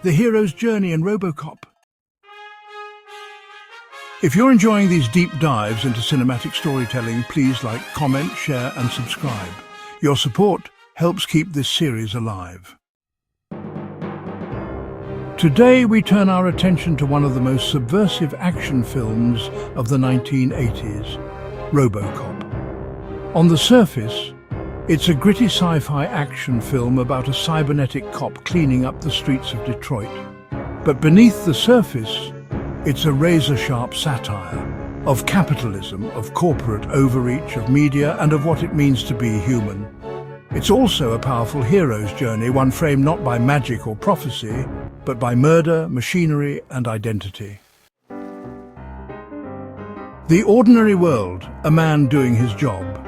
the hero's journey in RoboCop. If you're enjoying these deep dives into cinematic storytelling, please like, comment, share and subscribe. Your support helps keep this series alive. Today we turn our attention to one of the most subversive action films of the 1980s, RoboCop. On the surface, it's a gritty sci-fi action film about a cybernetic cop cleaning up the streets of Detroit. But beneath the surface, it's a razor-sharp satire of capitalism, of corporate overreach, of media, and of what it means to be human. It's also a powerful hero's journey, one framed not by magic or prophecy, but by murder, machinery, and identity. The ordinary world, a man doing his job.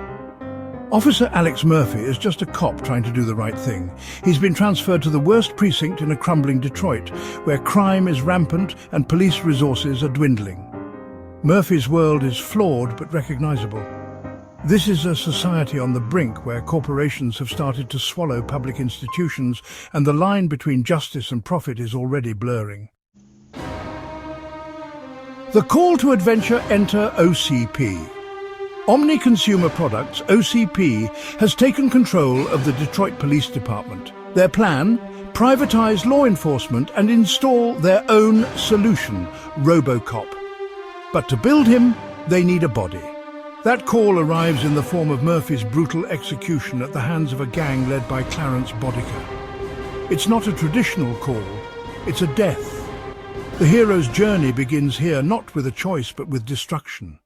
Officer Alex Murphy is just a cop trying to do the right thing. He's been transferred to the worst precinct in a crumbling Detroit, where crime is rampant and police resources are dwindling. Murphy's world is flawed but recognizable. This is a society on the brink where corporations have started to swallow public institutions, and the line between justice and profit is already blurring. The call to adventure, enter OCP. Omni Consumer Products, OCP, has taken control of the Detroit Police Department. Their plan? Privatize law enforcement and install their own solution, RoboCop. But to build him, they need a body. That call arrives in the form of Murphy's brutal execution at the hands of a gang led by Clarence Bodicker. It's not a traditional call, it's a death. The hero's journey begins here, not with a choice but with destruction.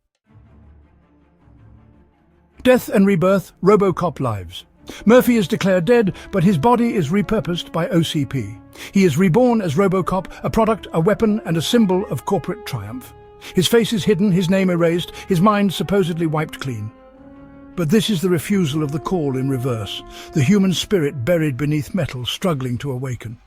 Death and rebirth, RoboCop Lives. Murphy is declared dead, but his body is repurposed by OCP. He is reborn as RoboCop, a product, a weapon, and a symbol of corporate triumph. His face is hidden, his name erased, his mind supposedly wiped clean. But this is the refusal of the call in reverse, the human spirit buried beneath metal, struggling to awaken.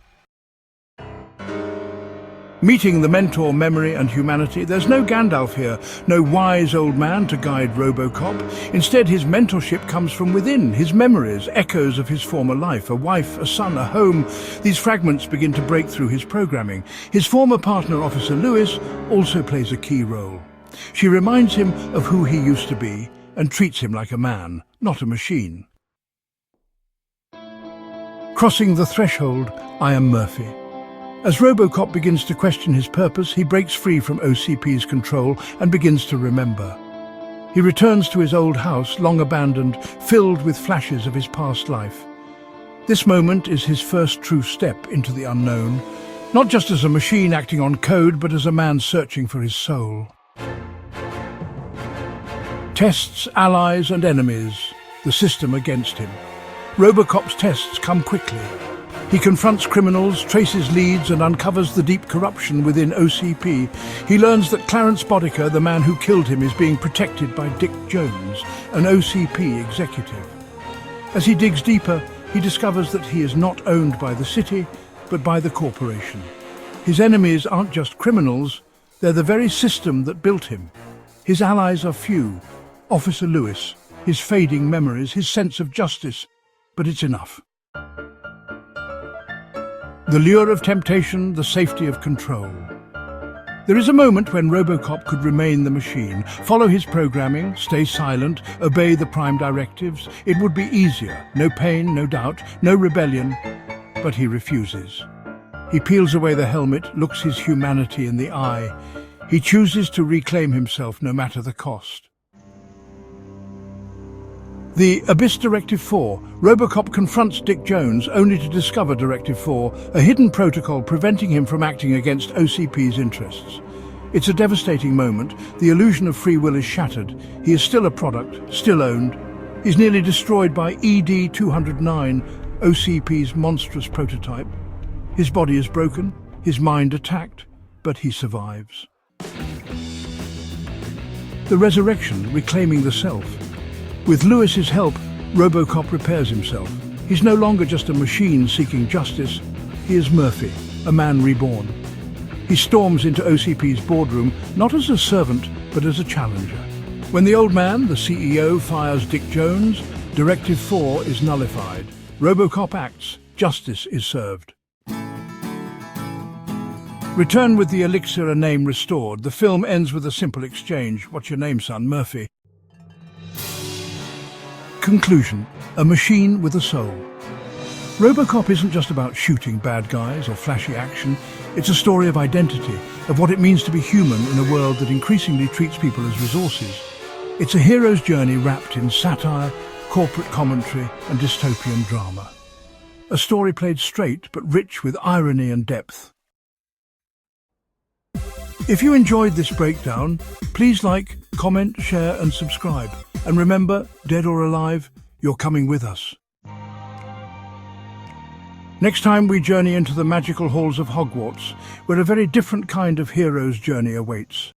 Meeting the mentor, memory and humanity, there's no Gandalf here, no wise old man to guide RoboCop. Instead, his mentorship comes from within, his memories, echoes of his former life, a wife, a son, a home. These fragments begin to break through his programming. His former partner, Officer Lewis, also plays a key role. She reminds him of who he used to be and treats him like a man, not a machine. Crossing the threshold, I am Murphy. As RoboCop begins to question his purpose, he breaks free from OCP's control and begins to remember. He returns to his old house, long abandoned, filled with flashes of his past life. This moment is his first true step into the unknown, not just as a machine acting on code, but as a man searching for his soul. Tests, allies and enemies, the system against him. RoboCop's tests come quickly. He confronts criminals, traces leads and uncovers the deep corruption within OCP. He learns that Clarence Bodicker, the man who killed him, is being protected by Dick Jones, an OCP executive. As he digs deeper, he discovers that he is not owned by the city, but by the corporation. His enemies aren't just criminals, they're the very system that built him. His allies are few. Officer Lewis, his fading memories, his sense of justice, but it's enough. The lure of temptation, the safety of control. There is a moment when RoboCop could remain the machine, follow his programming, stay silent, obey the prime directives. It would be easier, no pain, no doubt, no rebellion, but he refuses. He peels away the helmet, looks his humanity in the eye. He chooses to reclaim himself no matter the cost. The Abyss Directive Four. RoboCop confronts Dick Jones only to discover Directive Four, a hidden protocol preventing him from acting against OCP's interests. It's a devastating moment. The illusion of free will is shattered. He is still a product, still owned. He's nearly destroyed by ED-209, OCP's monstrous prototype. His body is broken, his mind attacked, but he survives. The resurrection, reclaiming the self. With Lewis's help, RoboCop repairs himself. He's no longer just a machine seeking justice. He is Murphy, a man reborn. He storms into OCP's boardroom, not as a servant, but as a challenger. When the old man, the CEO, fires Dick Jones, Directive Four is nullified. RoboCop acts, justice is served. Return with the elixir and name restored. The film ends with a simple exchange. What's your name, son? Murphy. Conclusion. A machine with a soul. RoboCop isn't just about shooting bad guys or flashy action. It's a story of identity, of what it means to be human in a world that increasingly treats people as resources. It's a hero's journey wrapped in satire, corporate commentary and dystopian drama. A story played straight but rich with irony and depth. If you enjoyed this breakdown, please like, comment, share and subscribe. And remember, dead or alive, you're coming with us. Next time we journey into the magical halls of Hogwarts, where a very different kind of hero's journey awaits.